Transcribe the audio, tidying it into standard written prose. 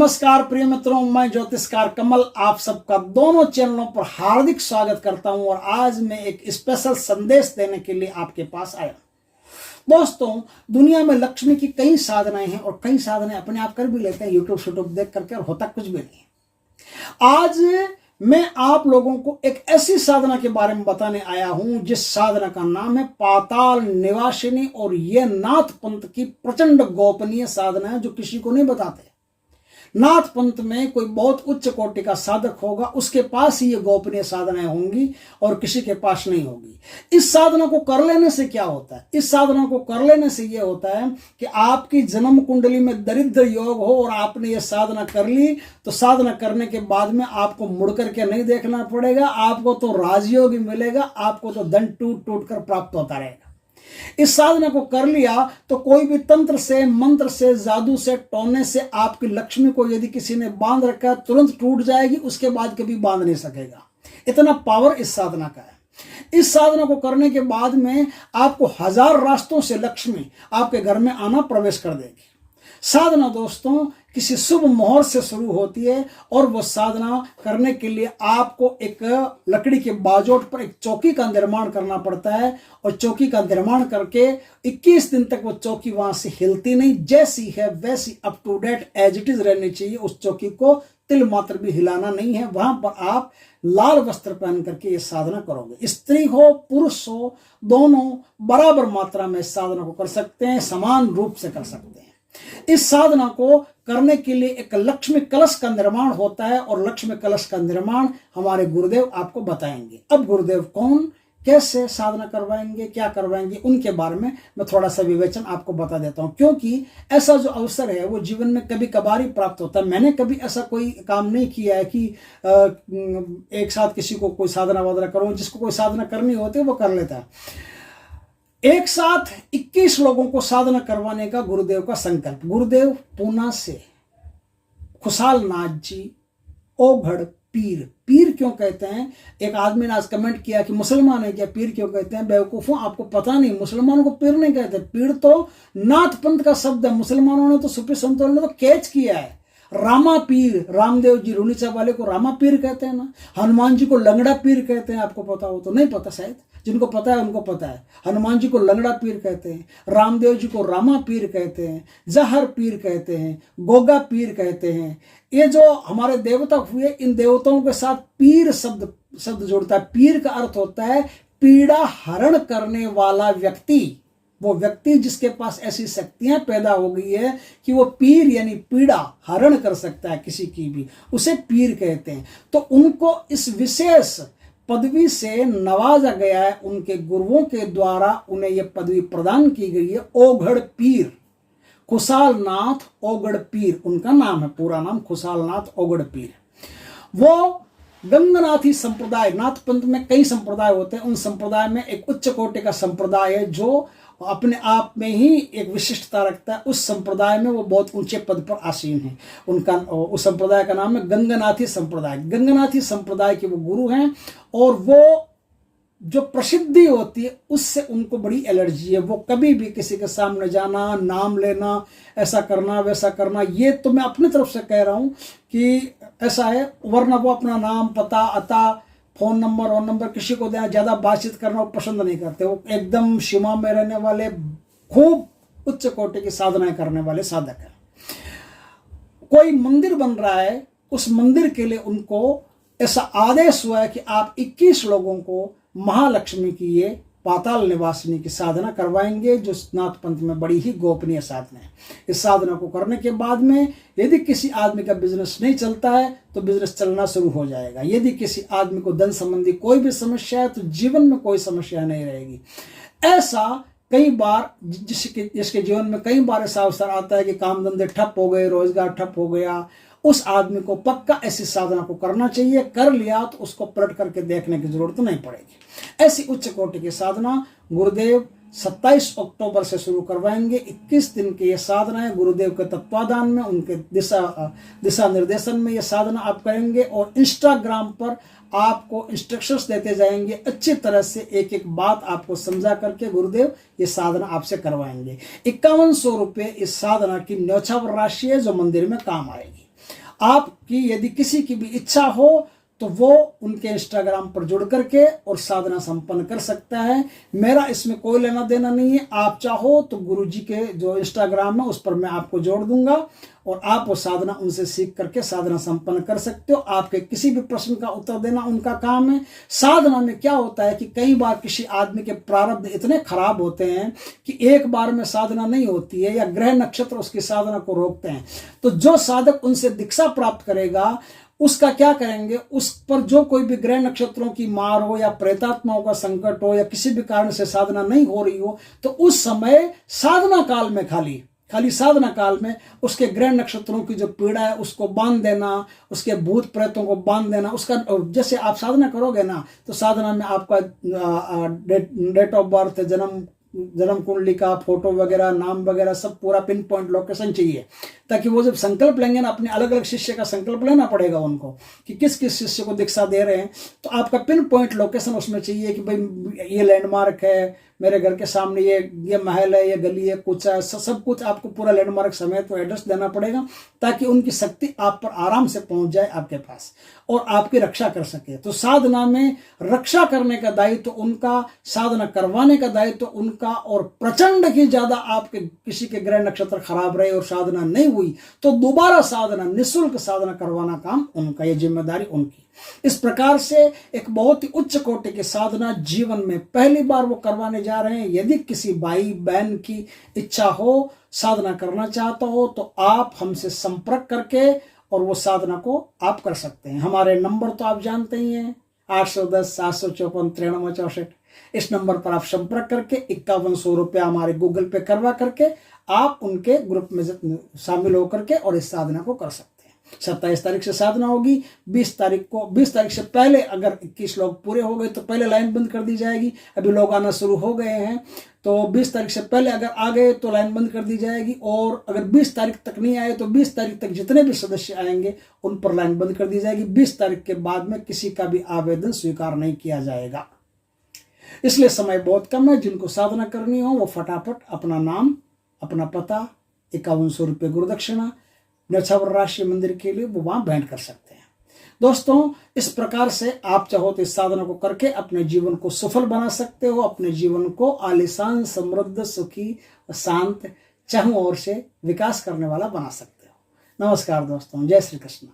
नमस्कार प्रिय मित्रों, मैं ज्योतिषकार कमल आप सबका दोनों चैनलों पर हार्दिक स्वागत करता हूं। और आज मैं एक स्पेशल संदेश देने के लिए आपके पास आया। दोस्तों, दुनिया में लक्ष्मी की कई साधनाएं हैं और कई साधनाएं अपने आप कर भी लेते हैं यूट्यूब देख करके, और होता कुछ भी नहीं। आज मैं आप लोगों को एक ऐसी साधना के बारे में बताने आया हूं जिस साधना का नाम है पाताल निवासिनी, और यह नाथ पंथ की प्रचंड गोपनीय साधना है जो किसी को नहीं बताते। नाथ पंथ में कोई बहुत उच्च कोटि का साधक होगा, उसके पास ही ये गोपनीय साधनाएं होंगी और किसी के पास नहीं होगी। इस साधना को कर लेने से क्या होता है? इस साधना को कर लेने से यह होता है कि आपकी जन्म कुंडली में दरिद्र योग हो और आपने ये साधना कर ली, तो साधना करने के बाद में आपको मुड़ करके नहीं देखना पड़ेगा, आपको तो राजयोग ही मिलेगा, आपको तो धन टूट टूट कर प्राप्त होता रहेगा। इस साधना को कर लिया तो कोई भी तंत्र से, मंत्र से, जादू से, टोने से आपकी लक्ष्मी को यदि किसी ने बांध रखा तुरंत टूट जाएगी, उसके बाद कभी बांध नहीं सकेगा। इतना पावर इस साधना का है। इस साधना को करने के बाद में आपको 1000 रास्तों से लक्ष्मी आपके घर में आना प्रवेश कर देगी। साधना दोस्तों किसी शुभ मुहूर्त से शुरू होती है, और वो साधना करने के लिए आपको एक लकड़ी के बाजोट पर एक चौकी का निर्माण करना पड़ता है, और चौकी का निर्माण करके 21 दिन तक वो चौकी वहां से हिलती नहीं, जैसी है वैसी up to date as it is रहनी चाहिए। उस चौकी को तिल मात्र भी हिलाना नहीं है। वहां पर आप लाल वस्त्र पहन करके ये साधना करोगे। स्त्री हो पुरुष हो, दोनों बराबर मात्रा में इस साधना को कर सकते हैं, समान रूप से कर सकते हैं। इस साधना को करने के लिए एक लक्ष्मी कलश का निर्माण होता है, और लक्ष्मी कलश का निर्माण हमारे गुरुदेव आपको बताएंगे। अब गुरुदेव कौन, कैसे साधना करवाएंगे, क्या करवाएंगे, उनके बारे में मैं थोड़ा सा विवेचन आपको बता देता हूं, क्योंकि ऐसा जो अवसर है वो जीवन में कभी कभार ही प्राप्त होता है। मैंने कभी ऐसा कोई काम नहीं किया है कि एक साथ किसी को कोई साधना वादना करूं। जिसको कोई साधना करनी होती है वो कर लेता है। एक साथ 21 लोगों को साधना करवाने का गुरुदेव का संकल्प। गुरुदेव पूना से खुशाल नाथ जी ओघड़ पीर। पीर क्यों कहते हैं? एक आदमी ने आज कमेंट किया कि मुसलमान है क्या, पीर क्यों कहते हैं? बेवकूफों, आपको पता नहीं, मुसलमानों को पीर नहीं कहते। पीर तो नाथ पंथ का शब्द है। मुसलमानों ने तो सूफी संतों ने तो कैच किया है। रामा पीर, रामदेव जी रूनीचा वाले को रामा पीर कहते हैं ना। हनुमान जी को लंगड़ा पीर कहते हैं, आपको पता हो तो। नहीं पता शायद, जिनको पता है उनको पता है। हनुमान जी को लंगड़ा पीर कहते हैं, रामदेव जी को रामा पीर कहते हैं, जहर पीर कहते हैं, गोगा पीर कहते हैं। ये जो हमारे देवता हुए, इन देवताओं के साथ पीर शब्द जुड़ता है। पीर का अर्थ होता है पीड़ा हरण करने वाला व्यक्ति। वो व्यक्ति जिसके पास ऐसी शक्तियां पैदा हो गई है कि वो पीर यानी पीड़ा हरण कर सकता है किसी की भी, उसे पीर कहते हैं। तो उनको इस विशेष पदवी से नवाजा गया है। उनके गुरुओं के द्वारा उन्हें यह पदवी प्रदान की गई है। ओघड़ पीर, खुशाल नाथ ओघड़ पीर उनका नाम है, पूरा नाम खुशाल नाथ ओघड़ पीर। वो गंगनाथी संप्रदाय, नाथ पंथ में कई संप्रदाय होते हैं, उन संप्रदाय में एक उच्च कोटि का संप्रदाय है जो अपने आप में ही एक विशिष्टता रखता है। उस संप्रदाय में वो बहुत ऊंचे पद पर आसीन है। उनका उस संप्रदाय का नाम है गंगनाथी संप्रदाय। गंगनाथी संप्रदाय के वो गुरु हैं, और वो जो प्रसिद्धि होती है उससे उनको बड़ी एलर्जी है। वो कभी भी किसी के सामने जाना, नाम लेना, ऐसा करना वैसा करना, ये तो मैं अपनी तरफ से कह रहा हूं कि ऐसा है, वरना वो अपना नाम, पता, अता, फोन नंबर और नंबर किसी को देना, ज्यादा बातचीत करना वो पसंद नहीं करते। वो एकदम सीमा में रहने वाले, खूब उच्च कोटि की साधनाएं करने वाले साधक हैं। कोई मंदिर बन रहा है, उस मंदिर के लिए उनको ऐसा आदेश हुआ है कि आप 21 लोगों को महालक्ष्मी की ये पाताल निवासिनी की साधना करवाएंगे, जो नाथ पंथ में बड़ी ही गोपनीय साधना है। इस साधना को करने के बाद में यदि किसी आदमी का बिजनेस नहीं चलता है तो बिजनेस चलना शुरू हो जाएगा। यदि किसी आदमी को धन संबंधी कोई भी समस्या है तो जीवन में कोई समस्या नहीं रहेगी। ऐसा कई बार जिसके जीवन में कई बार ऐसा अवसर आता है कि काम धंधे ठप हो गए, रोजगार ठप हो गया, उस आदमी को पक्का ऐसी साधना को करना चाहिए। कर लिया तो उसको पलट करके देखने की जरूरत नहीं पड़ेगी। ऐसी उच्च कोटि की साधना गुरुदेव 27 अक्टूबर से शुरू करवाएंगे। 21 दिन की ये साधना है। गुरुदेव के तत्वाधान में, उनके दिशा निर्देशन में ये साधना आप करेंगे, और इंस्टाग्राम पर आपको इंस्ट्रक्शंस देते जाएंगे। अच्छी तरह से एक एक बात आपको समझा करके गुरुदेव ये साधना आपसे करवाएंगे। 5100 रुपये इस साधना की न्यौछावर राशि है जो मंदिर में काम आएगी। आपकी यदि किसी की भी इच्छा हो तो वो उनके इंस्टाग्राम पर जुड़ करके और साधना संपन्न कर सकता है। मेरा इसमें कोई लेना देना नहीं है। आप चाहो तो गुरुजी के जो इंस्टाग्राम है उस पर मैं आपको जोड़ दूंगा और आप वो साधना उनसे सीख करके साधना संपन्न कर सकते हो। आपके किसी भी प्रश्न का उत्तर देना उनका काम है। साधना में क्या होता है कि कई बार किसी आदमी के प्रारब्ध इतने खराब होते हैं कि एक बार में साधना नहीं होती है या ग्रह नक्षत्र उसकी साधना को रोकते हैं। तो जो साधक उनसे दीक्षा प्राप्त करेगा उसका क्या करेंगे, उस पर जो कोई भी ग्रह नक्षत्रों की मार हो या प्रेतात्माओं का संकट हो या किसी भी कारण से साधना नहीं हो रही हो तो उस समय साधना काल में खाली साधना काल में उसके ग्रह नक्षत्रों की जो पीड़ा है उसको बांध देना, उसके भूत प्रेतों को बांध देना। उसका जैसे आप साधना करोगे ना तो साधना में आपका डेट ऑफ बर्थ, जन्म कुंडली का फोटो वगैरह, नाम वगैरह सब पूरा पिन पॉइंट लोकेशन चाहिए, ताकि वो जब संकल्प लेंगे ना, अपने अलग अलग शिष्य का संकल्प लेना पड़ेगा उनको कि किस किस शिष्य को दीक्षा दे रहे हैं, तो आपका पिन पॉइंट लोकेशन उसमें चाहिए कि भाई ये लैंडमार्क है, मेरे घर के सामने ये महल है, ये गली है, कुछ है, सब कुछ आपको पूरा लैंडमार्क समेत वो एड्रेस देना पड़ेगा ताकि उनकी शक्ति आप पर आराम से पहुंच जाए आपके पास और आपकी रक्षा कर सके। तो साधना में रक्षा करने का दायित्व उनका, साधना करवाने का दायित्व उनका, और प्रचंड ही ज्यादा आपके किसी के ग्रह नक्षत्र खराब रहे और साधना नहीं हुई तो दोबारा साधना, निःशुल्क साधना करवाना काम उनका, ये जिम्मेदारी उनकी। इस प्रकार से एक बहुत ही उच्च कोटि की साधना जीवन में पहली बार वो करवाने जा रहे हैं। यदि किसी भाई बहन की इच्छा हो, साधना करना चाहता हो तो आप हमसे संपर्क करके और वो साधना को आप कर सकते हैं। हमारे नंबर तो आप जानते ही हैं, 810 754 9364। इस नंबर पर आप संपर्क करके 5100 रुपया हमारे गूगल पे करवा करके आप उनके ग्रुप में शामिल होकर के और इस साधना को कर सकते हैं। 27 तारीख से साधना होगी। 20 तारीख से पहले अगर 21 लोग पूरे हो गए तो पहले लाइन बंद कर दी जाएगी। अभी लोग आना शुरू हो गए हैं तो 20 तारीख से पहले अगर आ गए तो लाइन बंद कर दी जाएगी, और अगर 20 तारीख तक नहीं आए तो 20 तारीख तक जितने भी सदस्य आएंगे उन पर लाइन बंद कर दी जाएगी। 20 तारीख के बाद में किसी का भी आवेदन स्वीकार नहीं किया जाएगा, इसलिए समय बहुत कम है। जिनको साधना करनी हो वो फटाफट अपना नाम, अपना पता, 5100 रुपये गुरुदक्षिणा न्यौछावर राशि मंदिर के लिए वो वहां भेंट कर सकते हैं। दोस्तों, इस प्रकार से आप चाहो तो इस साधना को करके अपने जीवन को सफल बना सकते हो, अपने जीवन को आलिशान, समृद्ध, सुखी, शांत, चारों ओर से विकास करने वाला बना सकते हो। नमस्कार दोस्तों, जय श्री कृष्ण।